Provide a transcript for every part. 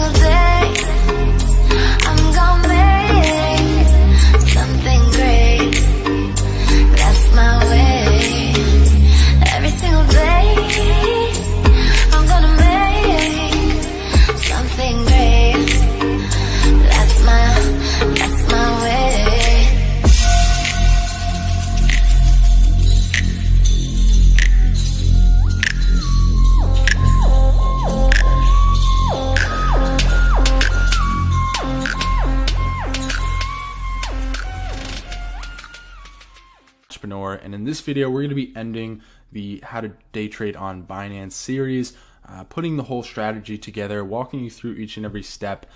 single day I'm gonna make something great. That's my way. Every single day I'm gonna make something great. That's my way. Entrepreneur, and in this video we're going to be ending the how to day trade on Binance series, putting the whole strategy together, walking you through each and every step,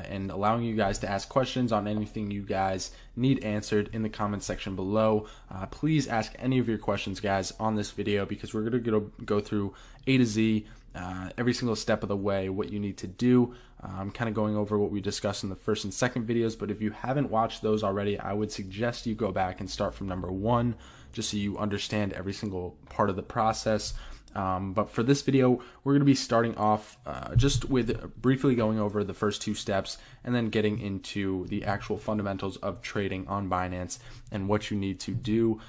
and allowing you guys to ask questions on anything you guys need answered in the comment section below. Please ask any of your questions, guys, on this video, because we're going to go through A to Z, every single step of the way, what you need to do. I'm kind of going over what we discussed in the first and second videos, but if you haven't watched those already, I would suggest you go back and start from number 1, just so you understand every single part of the process. But for this video, we're going to be starting off just with briefly going over the first 2 steps, and then getting into the actual fundamentals of trading on Binance and what you need to do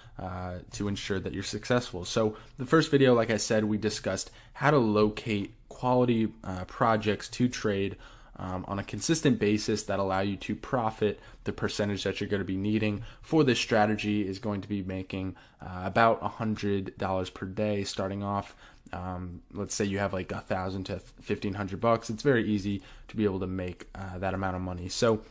to ensure that you're successful. So the first video, like I said, we discussed how to locate quality projects to trade on a consistent basis that allow you to profit. The percentage that you're going to be needing for this strategy is going to be making about $100 per day starting off. Let's say you have like $1,000 to $1,500. It's very easy to be able to make that amount of money. So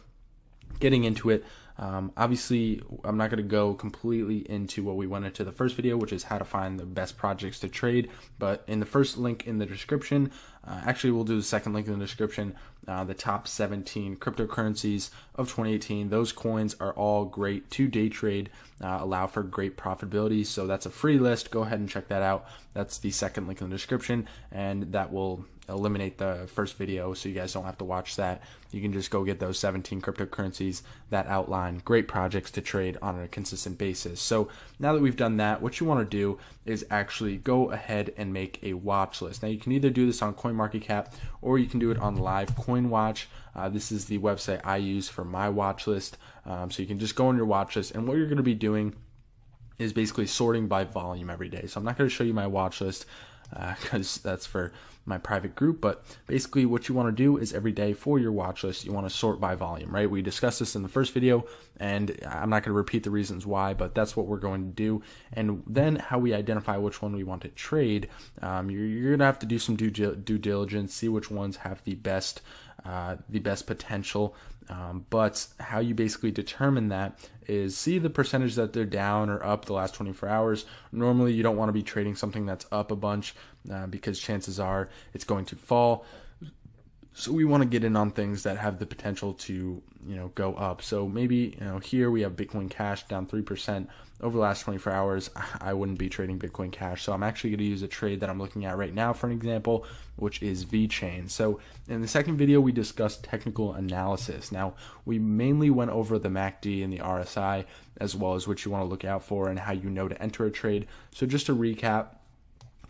getting into it, obviously I'm not going to go completely into what we went into the first video, which is how to find the best projects to trade, but in the first link in the description, actually we'll do the second link in the description, the top 17 cryptocurrencies of 2018. Those coins are all great to day trade, allow for great profitability. So that's a free list. Go ahead and check that out. That's the second link in the description, and that will eliminate the first video, so you guys don't have to watch that. You can just go get those 17 cryptocurrencies that outline great projects to trade on a consistent basis. So now that we've done that, what you want to do is actually go ahead and make a watch list. Now you can either do this on CoinMarketCap or you can do it on Live Coin Watch. This is the website I use for my watch list. So you can just go on your watch list, and what you're going to be doing is basically sorting by volume every day. So I'm not going to show you my watch list because that's for my private group, but basically what you want to do is every day for your watch list, you want to sort by volume, right? We discussed this in the first video, and I'm not going to repeat the reasons why, but that's what we're going to do. And then how we identify which one we want to trade, you're going to have to do some due diligence, see which ones have the best potential. But how you basically determine that is see the percentage that they're down or up the last 24 hours. Normally, you don't want to be trading something that's up a bunch because chances are it's going to fall. So we want to get in on things that have the potential to, go up. So maybe, here we have Bitcoin Cash down 3% over the last 24 hours. I wouldn't be trading Bitcoin Cash. So I'm actually going to use a trade that I'm looking at right now for an example, which is VeChain. So in the second video, we discussed technical analysis. Now, we mainly went over the MACD and the RSI, as well as what you want to look out for and how you know to enter a trade. So just to recap,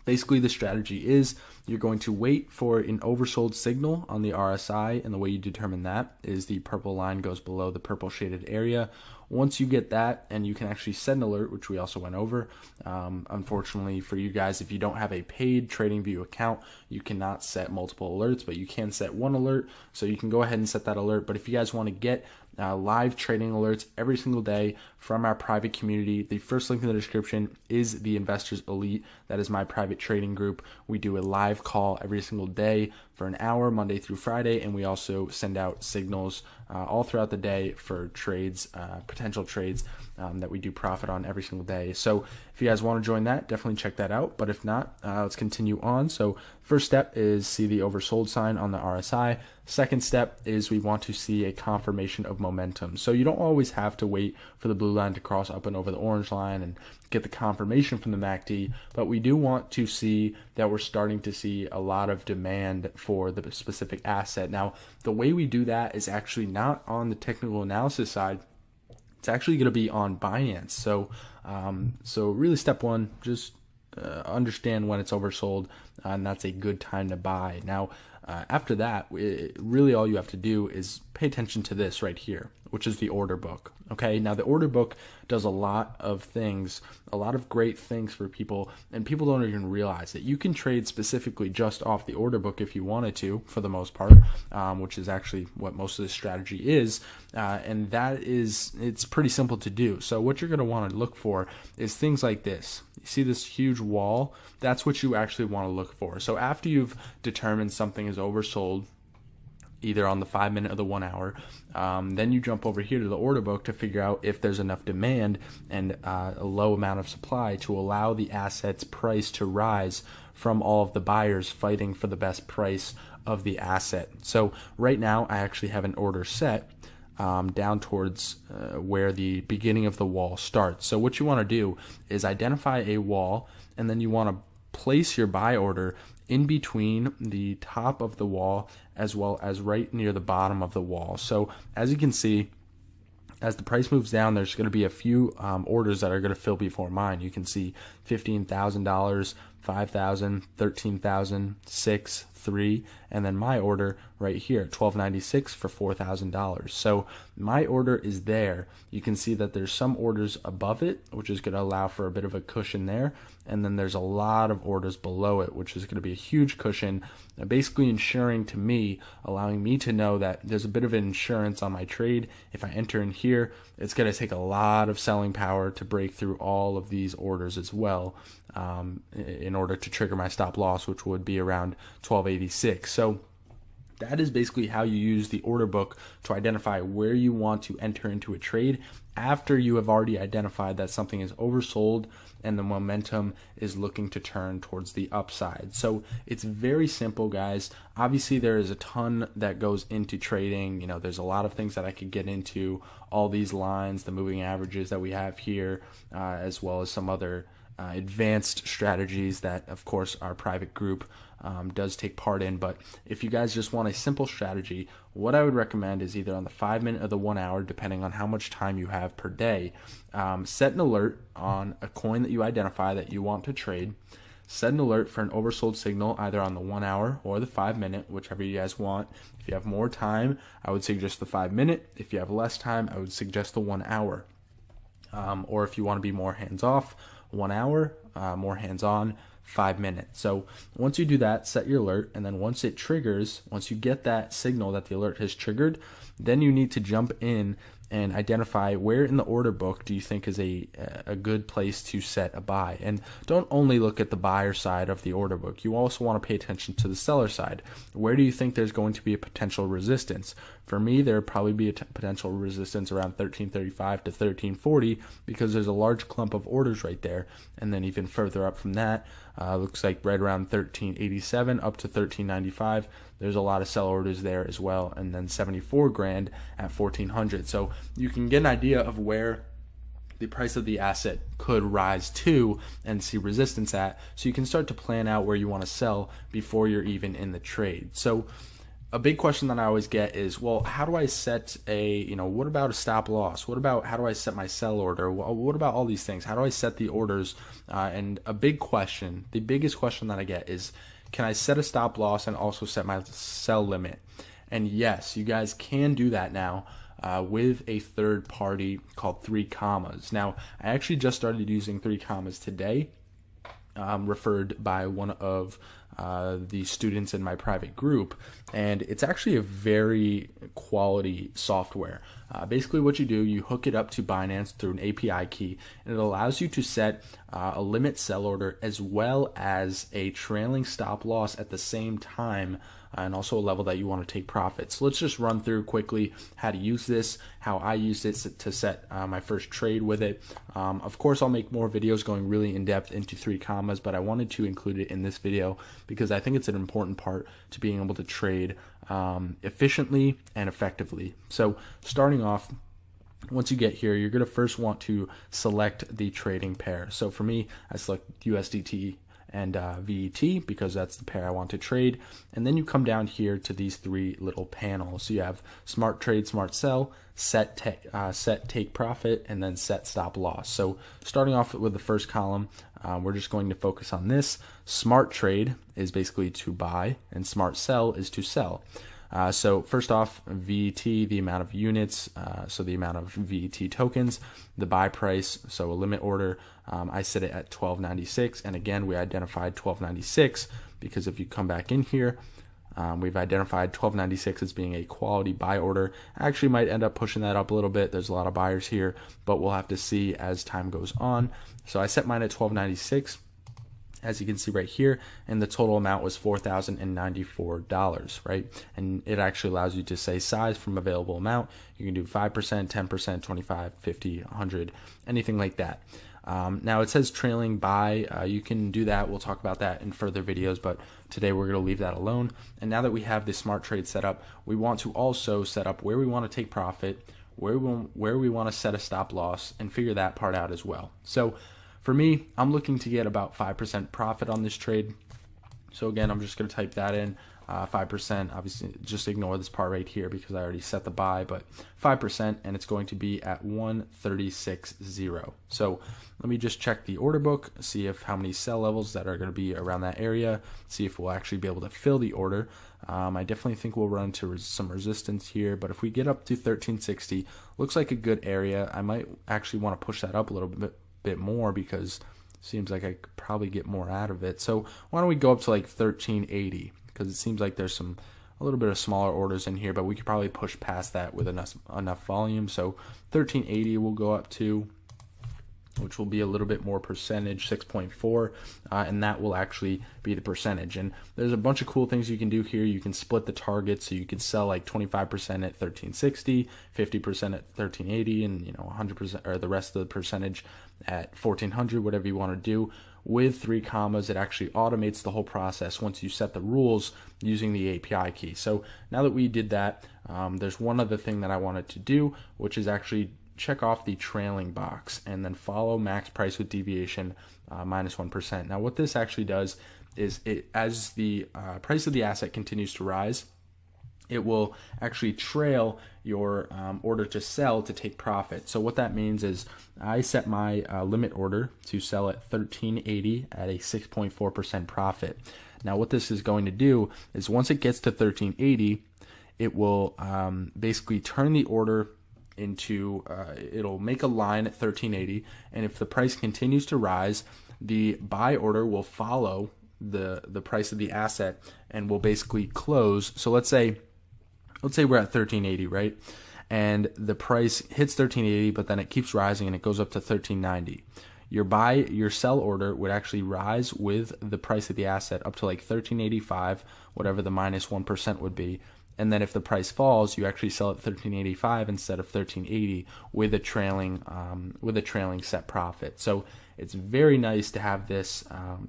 basically the strategy is you're going to wait for an oversold signal on the RSI, and the way you determine that is the purple line goes below the purple shaded area. Once you get that, and you can actually set an alert, which we also went over. Unfortunately for you guys, if you don't have a paid TradingView account, you cannot set multiple alerts, but you can set one alert. So you can go ahead and set that alert. But if you guys want to get live trading alerts every single day from our private community, the first link in the description is the Investors Elite. That is my private trading group. We do a live call every single day for an hour, Monday through Friday, and we also send out signals all throughout the day for trades, potential trades that we do profit on every single day. So if you guys want to join that, definitely check that out. But if not, let's continue on. So first step is see the oversold sign on the RSI. Second step is we want to see a confirmation of momentum. So you don't always have to wait for the blue line to cross up and over the orange line and get the confirmation from the MACD, but we do want to see that we're starting to see a lot of demand for the specific asset. Now, the way we do that is actually not on the technical analysis side. It's actually going to be on Binance. So really step one, just understand when it's oversold, and that's a good time to buy. Now, After that, really all you have to do is pay attention to this right here, which is the order book. Okay, now the order book does a lot of things, a lot of great things for people, and people don't even realize that you can trade specifically just off the order book if you wanted to, for the most part, which is actually what most of this strategy is, and it's pretty simple to do. So what you're going to want to look for is things like this. You see this huge wall? That's what you actually want to look for. So after you've determined something is oversold, either on the 5 minute or the 1 hour, then you jump over here to the order book to figure out if there's enough demand and a low amount of supply to allow the asset's price to rise from all of the buyers fighting for the best price of the asset. So right now I actually have an order set down towards where the beginning of the wall starts. So what you want to do is identify a wall, and then you want to place your buy order in between the top of the wall as well as right near the bottom of the wall. So as you can see, as the price moves down, there's going to be a few orders that are going to fill before mine. You can see $15,000, $5,000, $13,000, $6,000, $3,000, and then my order right here, $1,296 for $4,000. So my order is there. You can see that there's some orders above it, which is going to allow for a bit of a cushion there, and then there's a lot of orders below it, which is going to be a huge cushion, basically ensuring to me, allowing me to know that there's a bit of insurance on my trade. If I enter in here, it's going to take a lot of selling power to break through all of these orders as well, in order to trigger my stop loss, which would be around 1286. So that is basically how you use the order book to identify where you want to enter into a trade after you have already identified that something is oversold and the momentum is looking to turn towards the upside. So it's very simple, guys. Obviously, there is a ton that goes into trading. You know, there's a lot of things that I could get into, all these lines, the moving averages that we have here, as well as some other advanced strategies that, of course, our private group does take part in. But if you guys just want a simple strategy, what I would recommend is either on the 5 minute or the 1 hour, depending on how much time you have per day, set an alert on a coin that you identify that you want to trade. Set an alert for an oversold signal either on the 1 hour or the 5 minute, whichever you guys want. If you have more time, I would suggest the 5 minute. If you have less time, I would suggest the 1 hour. Or if you want to be more hands-off, 1 hour, more hands-on, 5 minutes. So once you do that, set your alert, and then once it triggers, once you get that signal that the alert has triggered, then you need to jump in and identify where in the order book do you think is a good place to set a buy. And don't only look at the buyer side of the order book. You also want to pay attention to the seller side. Where do you think there's going to be a potential resistance? For me, there would probably be a potential resistance around 1335 to 1340 because there's a large clump of orders right there. And then even further up from that, looks like right around 1387 up to 1395. There's a lot of sell orders there as well, and then 74 grand at 1400. So you can get an idea of where the price of the asset could rise to and see resistance at, so you can start to plan out where you want to sell before you're even in the trade. So a big question that I always get is, well, how do I set what about a stop loss? What about how do I set my sell order? What about all these things? How do I set the orders? And a big question, the biggest question that I get is, can I set a stop loss and also set my sell limit? And yes, you guys can do that now with a third party called 3 Commas. Now, I actually just started using 3 Commas today, referred by one of the students in my private group, and it's actually a very quality software. Basically what you do, you hook it up to Binance through an API key, and it allows you to set a limit sell order as well as a trailing stop loss at the same time, and also a level that you want to take profits. So let's just run through quickly how to use this, how I used it to set my first trade with it. Of course, I'll make more videos going really in depth into 3 Commas, but I wanted to include it in this video because I think it's an important part to being able to trade efficiently and effectively. So starting off, once you get here, you're going to first want to select the trading pair. So for me, I select USDT and VET because that's the pair I want to trade. And then you come down here to these 3 little panels. So you have smart trade, smart sell, set take profit, and then set stop loss. So starting off with the first column, We're just going to focus on this. Smart trade is basically to buy, and smart sell is to sell. So first off, VET, the amount of units, so the amount of VET tokens, the buy price, so a limit order, I set it at 12.96, and again, we identified 12.96 because if you come back in here, we've identified 12.96 as being a quality buy order. I actually might end up pushing that up a little bit. There's a lot of buyers here, but we'll have to see as time goes on. So I set mine at 12.96. As you can see right here, and the total amount was $4,094, right? And it actually allows you to say size from available amount. You can do 5%, 10%, 25, 50, 100, anything like that. Now it says trailing buy. You can do that. We'll talk about that in further videos, but today we're going to leave that alone. And now that we have the smart trade set up, we want to also set up where we want to take profit, where we want to set a stop loss, and figure that part out as well. So for me, I'm looking to get about 5% profit on this trade. So again, I'm just going to type that in, 5%. Obviously, just ignore this part right here because I already set the buy, but 5%, and it's going to be at 136.0. So let me just check the order book, see if how many sell levels that are going to be around that area, see if we'll actually be able to fill the order. I definitely think we'll run into some resistance here, but if we get up to 1360, looks like a good area. I might actually want to push that up a little bit more because it seems like I could probably get more out of it. So why don't we go up to like 1380, because it seems like there's a little bit of smaller orders in here, but we could probably push past that with enough volume. So 1380 we'll go up to, which will be a little bit more percentage, 6.4, and that will actually be the percentage. And there's a bunch of cool things you can do here. You can split the target, so you could sell like 25% at 1360, 50% at 1380, and 100% or the rest of the percentage at 1400, whatever you want to do. With 3 commas, it actually automates the whole process once you set the rules using the API key. So now that we did that, there's one other thing that I wanted to do, which is actually check off the trailing box and then follow max price with deviation minus 1%. Now what this actually does is as the price of the asset continues to rise, it will actually trail your order to sell to take profit. So what that means is I set my limit order to sell at 1380 at a 6.4% profit. Now what this is going to do is once it gets to 1380, it will basically turn the order into, it'll make a line at 1380, and if the price continues to rise, the buy order will follow the price of the asset and will basically close. So let's say we're at 1380, right? And the price hits 1380, but then it keeps rising and it goes up to 1390. Your sell order would actually rise with the price of the asset up to like 1385, whatever the minus 1% would be. And then if the price falls, you actually sell at 1385 instead of 1380 with a trailing set profit. So it's very nice to have this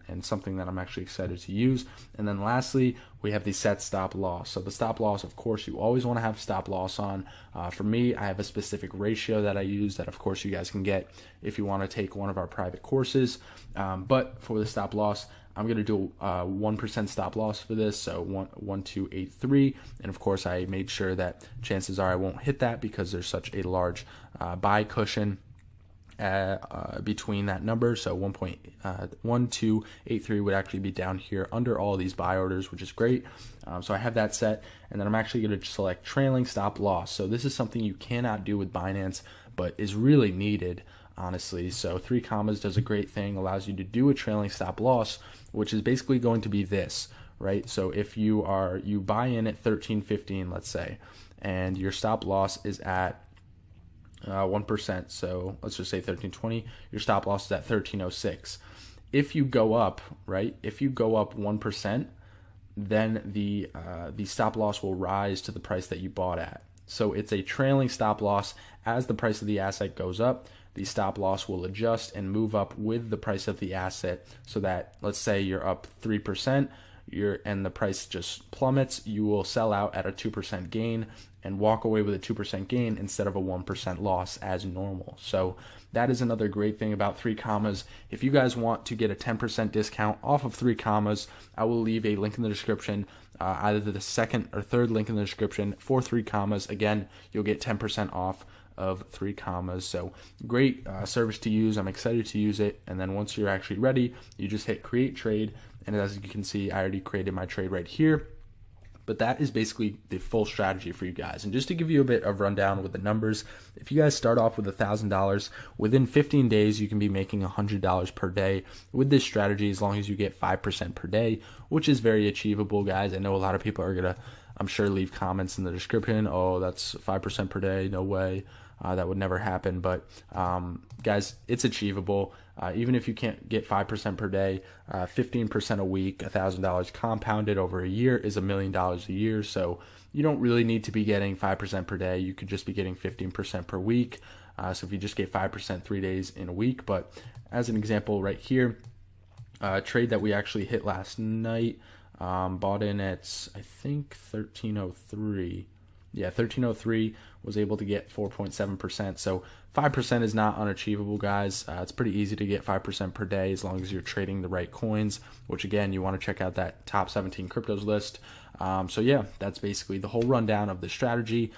and something that I'm actually excited to use. And then lastly, we have the set stop loss. So the stop loss, of course, you always want to have stop loss on. For me, I have a specific ratio that I use that, of course, you guys can get if you want to take one of our private courses. But for the stop loss, I'm going to do 1% stop loss for this, so 1283, and of course I made sure that chances are I won't hit that because there's such a large buy between that number. So 1.1283 would actually be down here under all these buy orders, which is great. So I have that set, and then I'm actually going to select trailing stop loss. So this is something you cannot do with Binance, but is really needed, honestly. So 3 commas does a great thing, allows you to do a trailing stop loss, which is basically going to be this, right? So if you buy in at 1315, let's say, and your stop loss is at 1%, so let's just say 1320, your stop loss is at 1306. If you go up, right, if you go up 1%, then the stop loss will rise to the price that you bought at. So it's a trailing stop loss. As the price of the asset goes up, the stop loss will adjust and move up with the price of the asset, so that let's say you're up 3%, and the price just plummets, you will sell out at a 2% gain and walk away with a 2% gain instead of a 1% loss as normal. So that is another great thing about 3 commas. If you guys want to get a 10% discount off of 3 commas, I will leave a link in the description, either the second or third link in the description for 3 commas. Again, you'll get 10% off of 3 commas. So great service to use. I'm excited to use it. And then once you're actually ready, you just hit create trade. And as you can see, I already created my trade right here. But that is basically the full strategy for you guys. And just to give you a bit of rundown with the numbers, if you guys start off with $1,000, within 15 days, you can be making $100 per day with this strategy, as long as you get 5% per day, which is very achievable, guys. I know a lot of people are going to, I'm sure, leave comments in the description. Oh, that's 5% per day. No way. That would never happen. But guys, it's achievable. Even if you can't get 5% per day, 15% a week, $1,000 compounded over a year is $1 million a year. So you don't really need to be getting 5% per day. You could just be getting 15% per week. So if you just get 5% 3 days in a week. But as an example right here, trade that we actually hit last night, bought in at, I think, 1303. Yeah, 1303, was able to get 4.7%. So 5% is not unachievable, guys. It's pretty easy to get 5% per day as long as you're trading the right coins, which again, you want to check out that top 17 cryptos list. So yeah, that's basically the whole rundown of the strategy,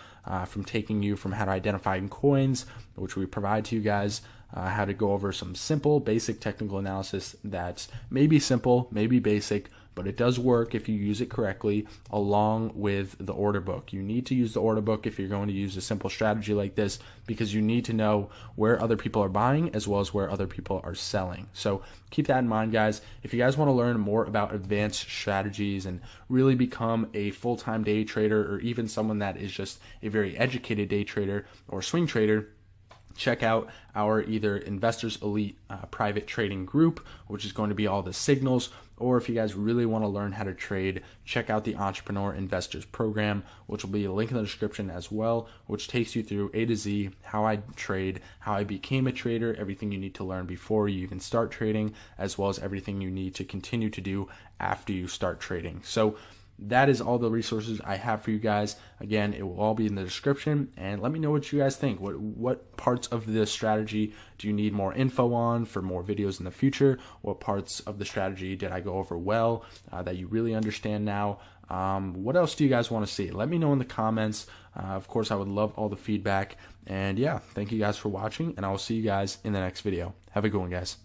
from taking you from how to identify coins, which we provide to you guys, how to go over some simple, basic technical analysis that's maybe simple, maybe basic, but it does work if you use it correctly, along with the order book. You need to use the order book if you're going to use a simple strategy like this, because you need to know where other people are buying as well as where other people are selling. So keep that in mind, guys. If you guys want to learn more about advanced strategies and really become a full-time day trader, or even someone that is just a very educated day trader or swing trader, check out our either Investors Elite private trading group, which is going to be all the signals, or if you guys really want to learn how to trade, check out the Entrepreneur Investors Program, which will be a link in the description as well, which takes you through A to Z, how I trade, how I became a trader, everything you need to learn before you even start trading, as well as everything you need to continue to do after you start trading. So that is all the resources I have for you guys. Again, it will all be in the description, and let me know what you guys think. What parts of this strategy do you need more info on for more videos in the future? What parts of the strategy did I go over well that you really understand now? What else do you guys want to see? Let me know in the comments. Of course, I would love all the feedback. And yeah, thank you guys for watching, and I will see you guys in the next video. Have a good one, guys.